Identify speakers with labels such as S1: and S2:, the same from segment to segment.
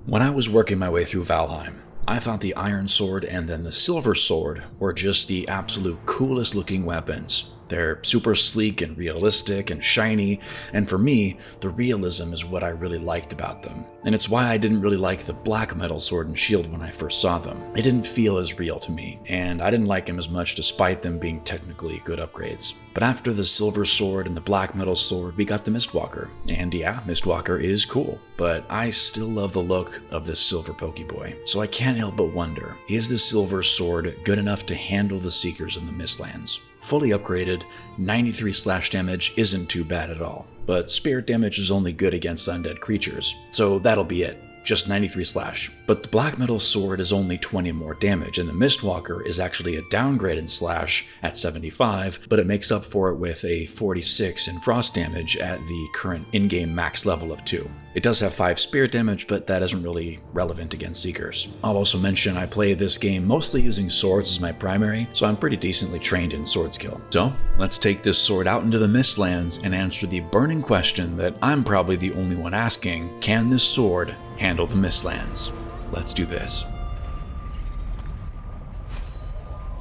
S1: When I was working my way through Valheim, I thought the iron sword and then the silver sword were just the absolute coolest looking weapons. They're super sleek and realistic and shiny, and for me, the realism is what I really liked about them. And it's why I didn't really like the black metal sword and shield when I first saw them. They didn't feel as real to me, and I didn't like them as much despite them being technically good upgrades. But after the silver sword and the black metal sword, we got the Mistwalker. And yeah, Mistwalker is cool, but I still love the look of this silver Pokeboy. So I can't help but wonder, is the silver sword good enough to handle the Seekers in the Mistlands? Fully upgraded, 93 slash damage isn't too bad at all, but spirit damage is only good against undead creatures, so that'll be it. Just 93 slash. But the black metal sword is only 20 more damage, and the Mistwalker is actually a downgrade in slash at 75, but it makes up for it with a 46 in frost damage at the current in-game max level of 2. It does have 5 spirit damage, but that isn't really relevant against Seekers. I'll also mention I play this game mostly using swords as my primary, so I'm pretty decently trained in sword skill. So, let's take this sword out into the Mistlands and answer the burning question that I'm probably the only one asking: can this sword handle the Mistlands? Let's do this.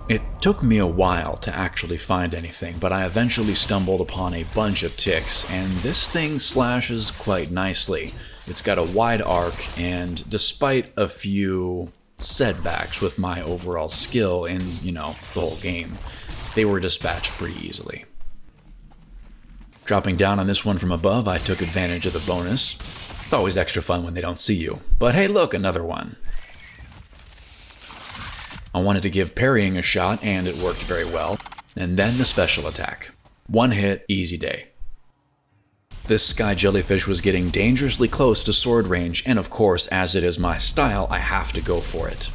S1: It took me a while to actually find anything, but I eventually stumbled upon a bunch of ticks, and this thing slashes quite nicely. It's got a wide arc, and despite a few setbacks with my overall skill in, the whole game, they were dispatched pretty easily. Dropping down on this one from above, I took advantage of the bonus. It's always extra fun when they don't see you. But hey, look, another one. I wanted to give parrying a shot, and it worked very well. And then the special attack. One hit, easy day. This sky jellyfish was getting dangerously close to sword range, and of course, as it is my style, I have to go for it.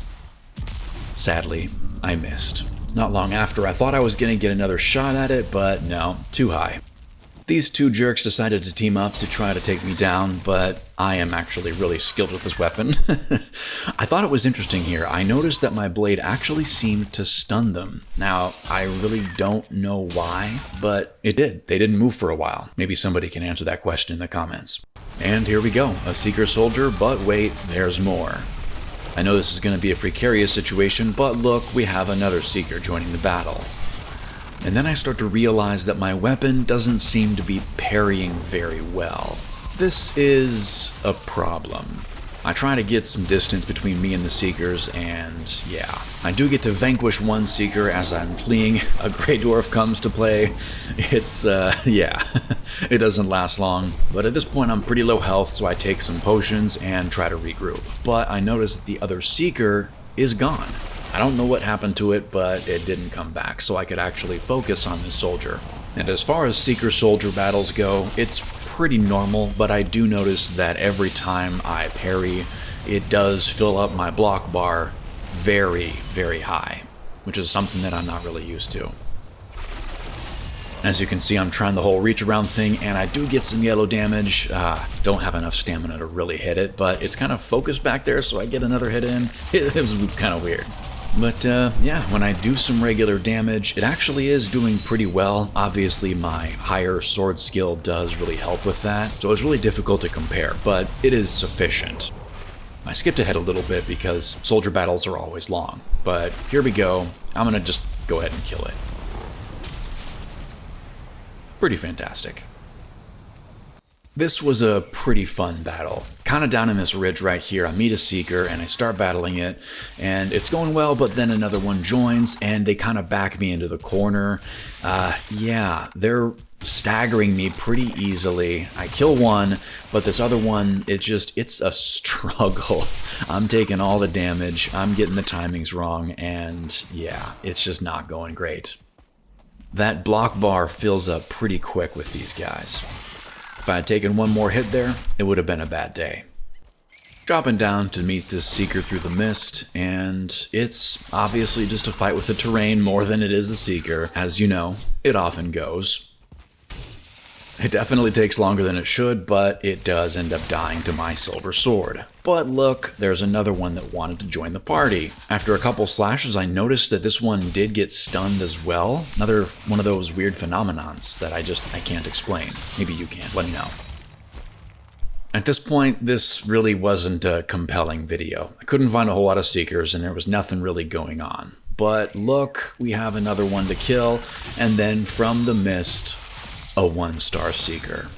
S1: Sadly, I missed. Not long after, I thought I was going to get another shot at it, but no, too high. These two jerks decided to team up to try to take me down, but I am actually really skilled with this weapon. I thought it was interesting here. I noticed that my blade actually seemed to stun them. Now, I really don't know why, but it did. They didn't move for a while. Maybe somebody can answer that question in the comments. And here we go, a Seeker soldier, but wait, there's more. I know this is going to be a precarious situation, but look, we have another Seeker joining the battle. And then I start to realize that my weapon doesn't seem to be parrying very well. This is a problem. I try to get some distance between me and the Seekers, and yeah. I do get to vanquish one Seeker as I'm fleeing. A Grey Dwarf comes to play. It's, yeah, it doesn't last long. But at this point I'm pretty low health, so I take some potions and try to regroup. But I notice that the other Seeker is gone. I don't know what happened to it, but it didn't come back, so I could actually focus on this soldier. And as far as Seeker-soldier battles go, it's pretty normal, but I do notice that every time I parry, it does fill up my block bar very, very high, which is something that I'm not really used to. As you can see, I'm trying the whole reach around thing, and I do get some yellow damage. Don't have enough stamina to really hit it, but it's kind of focused back there, so I get another hit in. It was kind of weird. But yeah, when I do some regular damage, it actually is doing pretty well. Obviously, my higher sword skill does really help with that, so it's really difficult to compare, but it is sufficient. I skipped ahead a little bit because soldier battles are always long, but here we go. I'm gonna just go ahead and kill it. Pretty fantastic. This was a pretty fun battle. Kind of down in this ridge right here, I meet a Seeker and I start battling it, and it's going well, but then another one joins and they kind of back me into the corner. Yeah, they're staggering me pretty easily. I kill one, but this other one, it's a struggle. I'm taking all the damage, I'm getting the timings wrong, and yeah, it's just not going great. That block bar fills up pretty quick with these guys. If I had taken one more hit there, it would have been a bad day. Dropping down to meet this Seeker through the mist, and it's obviously just a fight with the terrain more than it is the Seeker. As you know, it often goes. It definitely takes longer than it should, but it does end up dying to my silver sword. But look, there's another one that wanted to join the party. After a couple slashes, I noticed that this one did get stunned as well. Another one of those weird phenomenons that I can't explain. Maybe you can, let me know. At this point, this really wasn't a compelling video. I couldn't find a whole lot of seekers and there was nothing really going on. But look, we have another one to kill, and then from the mist, a 1-star seeker.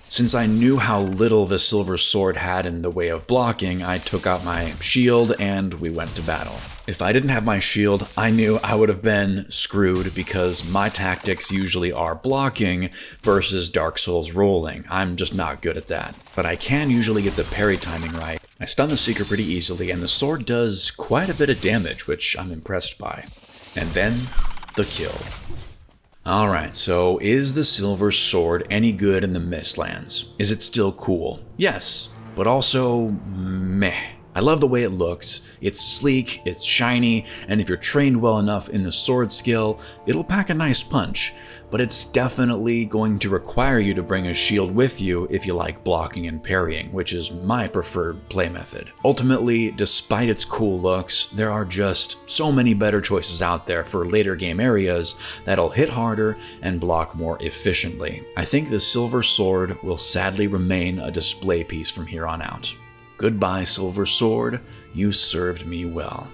S1: Since I knew how little the silver sword had in the way of blocking, I took out my shield and we went to battle. If I didn't have my shield, I knew I would have been screwed because my tactics usually are blocking versus Dark Souls rolling. I'm just not good at that. But I can usually get the parry timing right. I stun the seeker pretty easily and the sword does quite a bit of damage, which I'm impressed by. And then, the kill. Alright, so is the silver sword any good in the Mistlands? Is it still cool? Yes, but also meh. I love the way it looks. It's sleek, it's shiny, and if you're trained well enough in the sword skill, it'll pack a nice punch. But it's definitely going to require you to bring a shield with you if you like blocking and parrying, which is my preferred play method. Ultimately, despite its cool looks, there are just so many better choices out there for later game areas that'll hit harder and block more efficiently. I think the silver sword will sadly remain a display piece from here on out. Goodbye, silver sword, you served me well.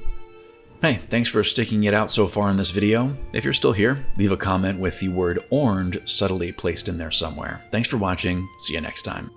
S1: Hey, thanks for sticking it out so far in this video. If you're still here, leave a comment with the word orange subtly placed in there somewhere. Thanks for watching, see you next time.